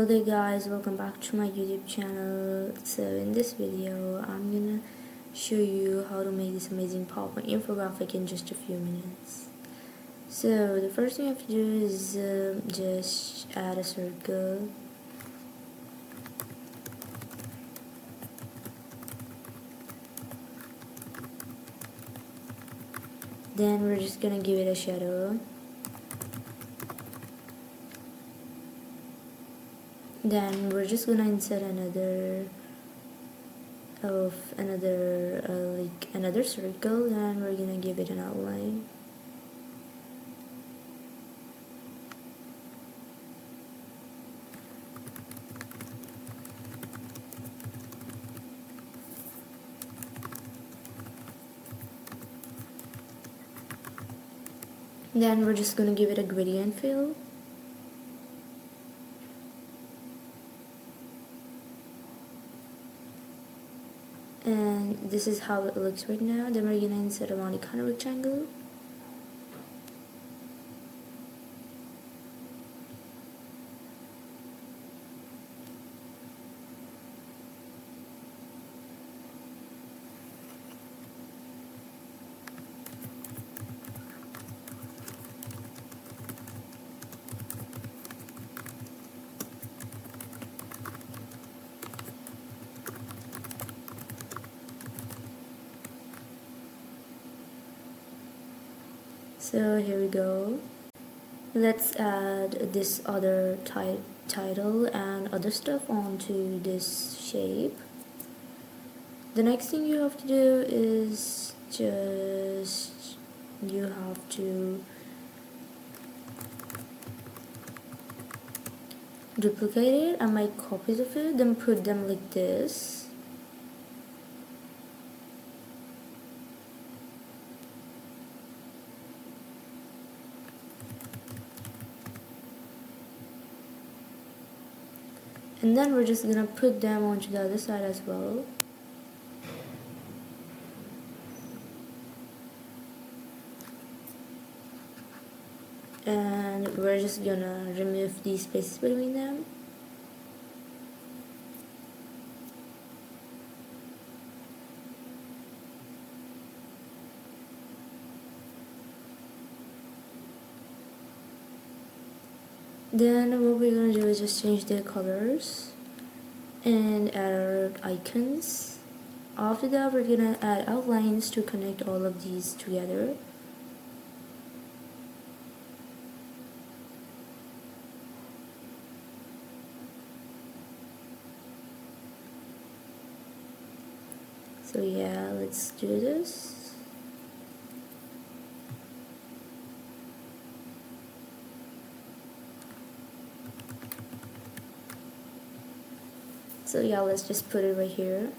Hello there guys, welcome back to my YouTube channel. So in this video I'm gonna show you how to make this amazing PowerPoint infographic in just a few minutes. So the first thing you have to do is just add a circle. Then we're just gonna give it a shadow. Then we're just gonna insert another circle, and we're gonna give it an outline. Then we're just gonna give it a gradient fill. And this is how it looks right now. Then we're gonna insert a round kind of rectangle. So here we go. Let's add this other title and other stuff onto this shape. The next thing you have to do is you have to duplicate it and make copies of it, then put them like this. And then we're just gonna put them onto the other side as well. And we're just gonna remove these spaces between them. Then what we're gonna do is just change their colors and add our icons. After that, we're gonna add outlines to connect all of these together. So yeah, let's do this. So yeah, let's just put it right here.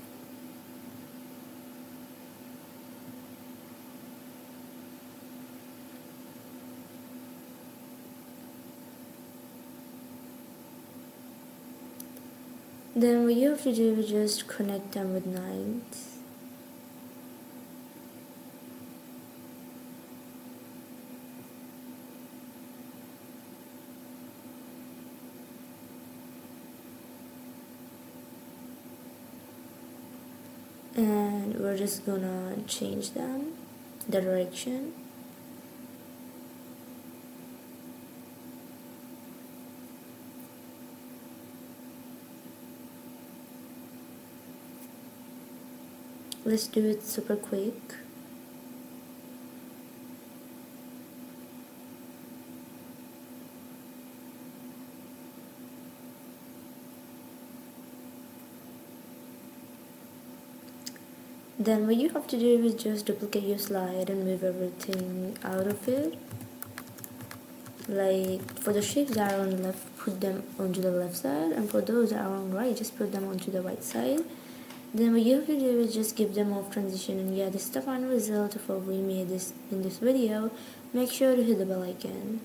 Then what you have to do is just connect them with lines. And we're just gonna change them, the direction. Let's do it super quick. Then what you have to do is just duplicate your slide and move everything out of it. Like for the shapes that are on the left, put them onto the left side, and for those that are on the right, just put them onto the right side. Then what you have to do is just give them off transition. And yeah, this is the final result of what we made in this video. Make sure to hit the bell icon.